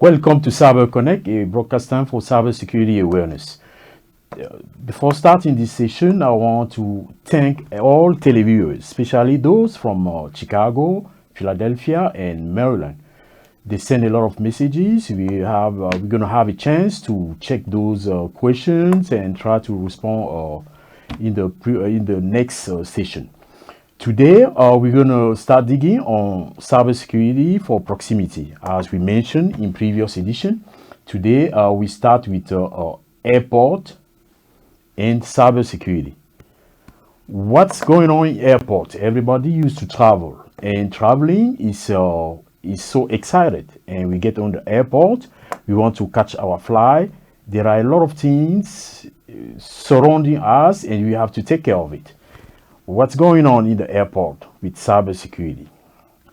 Welcome to Cyber Connect, a broadcast time for cybersecurity awareness. Before starting this session, I want to thank all televiewers, especially those from Chicago, Philadelphia, and Maryland. They send a lot of messages. We're going to have a chance to check those questions and try to respond in the next session. Today, we're going to start digging on cybersecurity for proximity. As we mentioned in previous edition, today we start with airport and cybersecurity. What's going on in airport? Everybody used to travel, and traveling is so excited. And we get on the airport, we want to catch our flight. There are a lot of things surrounding us, and we have to take care of it. What's going on in the airport with cybersecurity?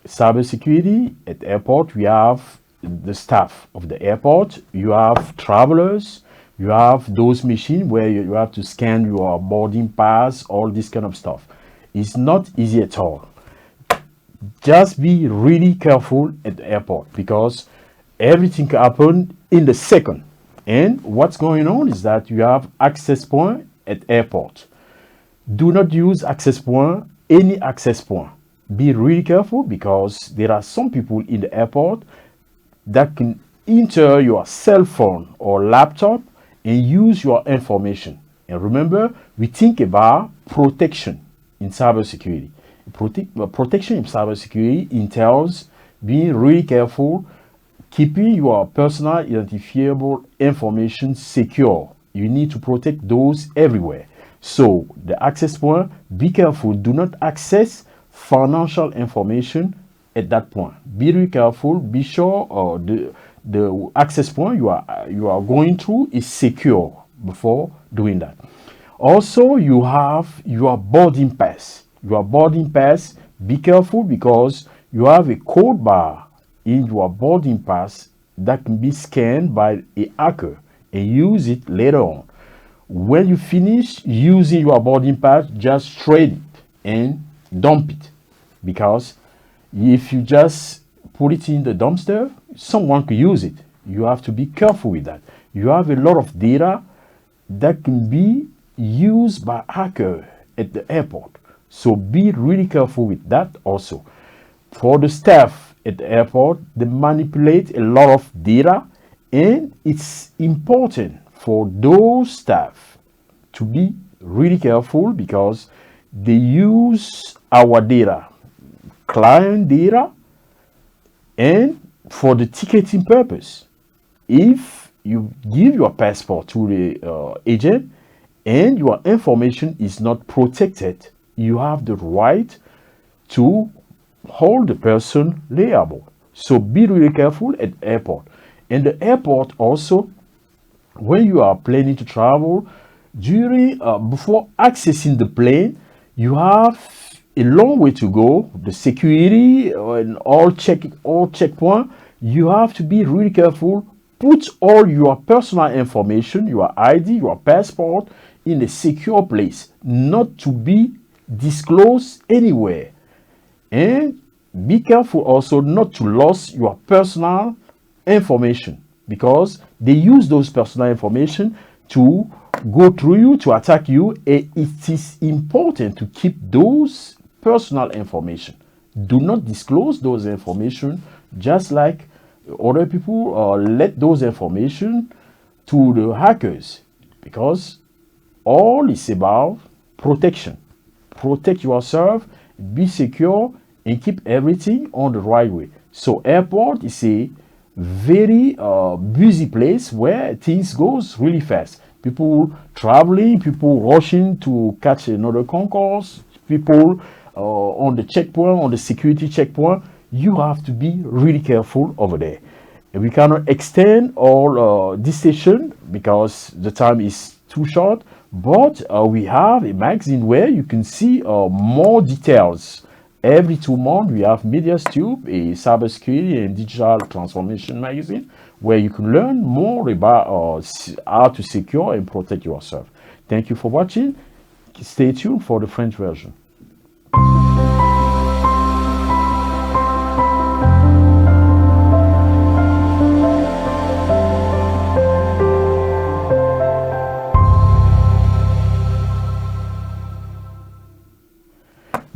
Cybersecurity at the airport, we have the staff of the airport, you have travelers, you have those machines where you have to scan your boarding pass, all this kind of stuff. It's not easy at all. Just be really careful at the airport because everything can happen in the second. And what's going on is that you have access point at airport. Do not use access point, any access point. Be really careful because there are some people in the airport that can enter your cell phone or laptop and use your information. And remember, we think about protection in cybersecurity. Protection in cybersecurity entails being really careful, keeping your personal identifiable information secure. You need to protect those everywhere. So the access point, be careful. Do not access financial information at that point. Be really careful. Be sure the access point you are going through is secure before doing that. Also, you have your boarding pass. Your boarding pass, be careful because you have a code bar in your boarding pass that can be scanned by a hacker and use it later on. When you finish using your boarding pass, just trade it and dump it. Because if you just put it in the dumpster, someone could use it. You have to be careful with that. You have a lot of data that can be used by hackers at the airport. So be really careful with that also. For the staff at the airport, they manipulate a lot of data, and it's important for those staff to be really careful because they use our data, client data, and for the ticketing purpose. If you give your passport to the agent and your information is not protected, you have the right to hold the person liable. So be really careful at the airport. And the airport also, when you are planning to travel, before accessing the plane, you have a long way to go. The security and all checkpoint, you have to be really careful. Put all your personal information, your ID, your passport in a secure place, not to be disclosed anywhere. And be careful also not to lose your personal information because they use those personal information to go through you, to attack you, and it is important to keep those personal information. Do not disclose those information just like other people let those information to the hackers because all is about protection. Protect yourself, be secure, and keep everything on the right way. So airport is a very busy place where things goes really fast. People traveling, people rushing to catch another concourse, people on the checkpoint, on the security checkpoint. You have to be really careful over there. And we cannot extend all this session because the time is too short, but we have a magazine where you can see more details. Every 2 months, we have MediaStube, a cybersecurity and digital transformation magazine, where you can learn more about how to secure and protect yourself. Thank you for watching. Stay tuned for the French version.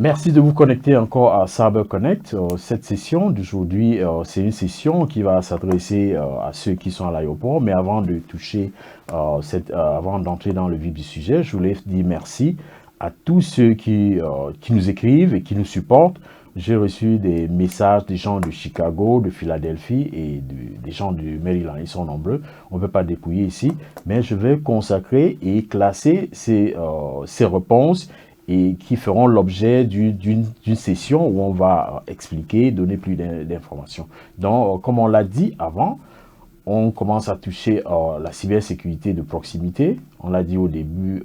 Merci de vous connecter encore à Cyber Connect. Cette session d'aujourd'hui, c'est une session qui va s'adresser à ceux qui sont à l'aéroport. Mais avant de toucher, avant d'entrer dans le vif du sujet, je voulais dire merci à tous ceux qui nous écrivent et qui nous supportent. J'ai reçu des messages des gens de Chicago, de Philadelphie et des gens du Maryland. Ils sont nombreux. On ne peut pas dépouiller ici. Mais je vais consacrer et classer ces réponses et qui feront l'objet d'une session où on va expliquer, donner plus d'informations. Donc, comme on l'a dit avant, on commence à toucher la cybersécurité de proximité. On l'a dit au début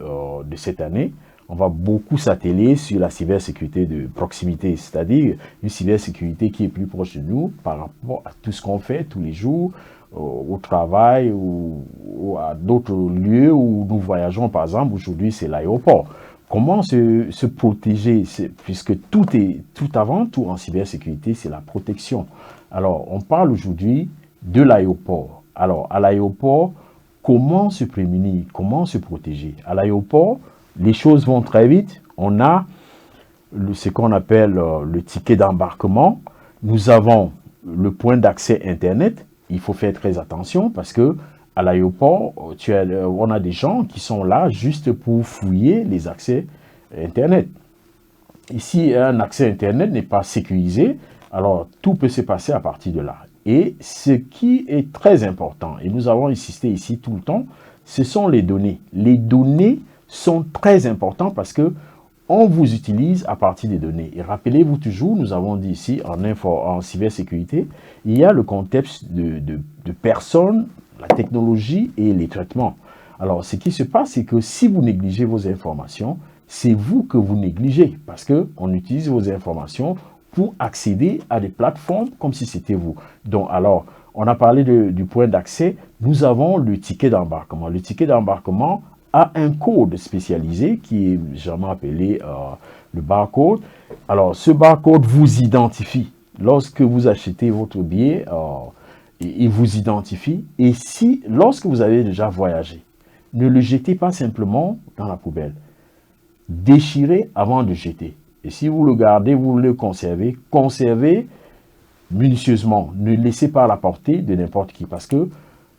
de cette année. On va beaucoup s'atteler sur la cybersécurité de proximité, c'est-à-dire une cybersécurité qui est plus proche de nous par rapport à tout ce qu'on fait tous les jours, au travail ou à d'autres lieux où nous voyageons. Par exemple, aujourd'hui, c'est l'aéroport. Comment se protéger, puisque tout avant tout en cybersécurité, c'est la protection. Alors, on parle aujourd'hui de l'aéroport. Alors, à l'aéroport, comment se prémunir, comment se protéger? À l'aéroport, les choses vont très vite. On a ce qu'on appelle le ticket d'embarquement. Nous avons le point d'accès Internet. Il faut faire très attention parce que à l'aéroport, on a des gens qui sont là juste pour fouiller les accès Internet. Ici, un accès Internet n'est pas sécurisé, alors tout peut se passer à partir de là. Et ce qui est très important, et nous avons insisté ici tout le temps, ce sont les données. Les données sont très importantes parce que on vous utilise à partir des données. Et rappelez-vous toujours, nous avons dit ici en cybersécurité, il y a le contexte de personnes, la technologie et les traitements. Alors, ce qui se passe, c'est que si vous négligez vos informations, c'est vous que vous négligez parce qu'on utilise vos informations pour accéder à des plateformes comme si c'était vous. Donc, alors, on a parlé du point d'accès. Nous avons le ticket d'embarquement. Le ticket d'embarquement a un code spécialisé qui est généralement appelé le barcode. Alors, ce barcode vous identifie. Lorsque vous achetez votre billet, il vous identifie. Et lorsque vous avez déjà voyagé, ne le jetez pas simplement dans la poubelle. Déchirez avant de jeter. Et si vous le gardez, vous le conservez, conservez minutieusement. Ne laissez pas à la portée de n'importe qui. Parce que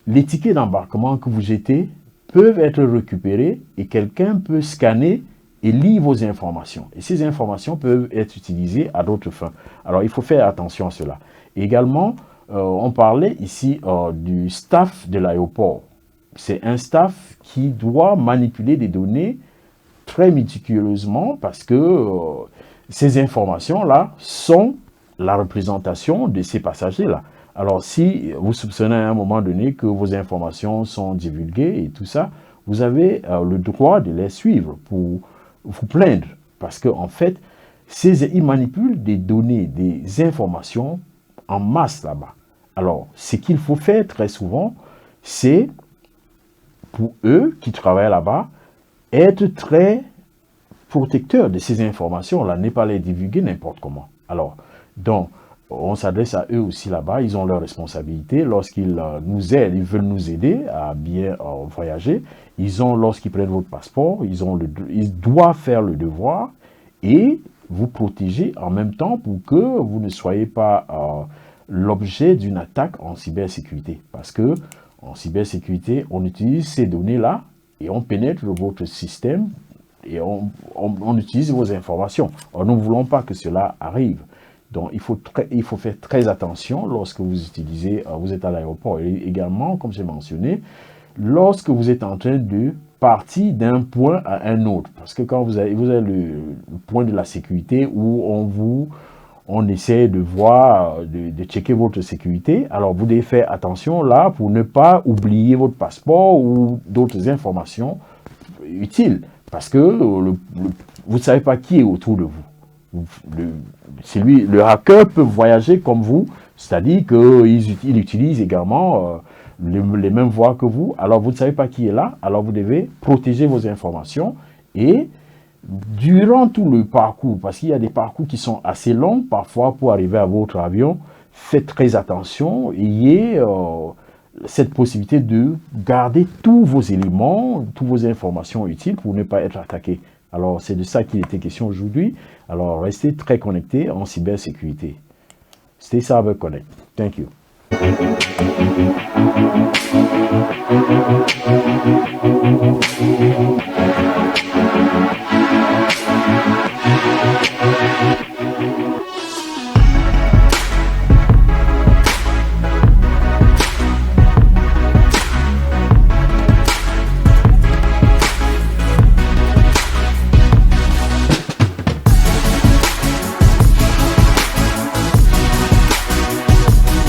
les tickets d'embarquement que vous jetez peuvent être récupérés et quelqu'un peut scanner et lire vos informations. Et ces informations peuvent être utilisées à d'autres fins. Alors, il faut faire attention à cela. Également, on parlait ici du staff de l'aéroport. C'est un staff qui doit manipuler des données très méticuleusement parce que ces informations-là sont la représentation de ces passagers-là. Alors, si vous soupçonnez à un moment donné que vos informations sont divulguées et tout ça, vous avez le droit de les suivre pour vous plaindre. Parce qu'en fait, ils manipulent des données, des informations en masse là-bas. Alors, ce qu'il faut faire très souvent, c'est, pour eux qui travaillent là-bas, être très protecteur de ces informations-là, ne pas les divulguer n'importe comment. Alors, donc, on s'adresse à eux aussi là-bas, ils ont leurs responsabilités. Lorsqu'ils nous aident, ils veulent nous aider à bien voyager. Lorsqu'ils prennent votre passeport, ils doivent faire le devoir et vous protéger en même temps pour que vous ne soyez pas l'objet d'une attaque en cybersécurité. Parce que en cybersécurité, on utilise ces données-là et on pénètre votre système et on utilise vos informations. Alors, nous ne voulons pas que cela arrive. Donc, il faut faire très attention lorsque vous êtes à l'aéroport. Et également, comme j'ai mentionné, lorsque vous êtes en train de partir d'un point à un autre. Parce que quand vous avez le point de la sécurité où on essaie de voir, de checker votre sécurité, alors vous devez faire attention là pour ne pas oublier votre passeport ou d'autres informations utiles. Parce que vous ne savez pas qui est autour de vous. Le hacker peut voyager comme vous, c'est-à-dire qu'il utilise également les mêmes voies que vous. Alors, vous ne savez pas qui est là, alors vous devez protéger vos informations. Et durant tout le parcours, parce qu'il y a des parcours qui sont assez longs, parfois pour arriver à votre avion, faites très attention, ayez cette possibilité de garder tous vos éléments, toutes vos informations utiles pour ne pas être attaqué. Alors, c'est de ça qu'il était question aujourd'hui. Alors, restez très connectés en cybersécurité. Stay Cyber Connect. Thank you.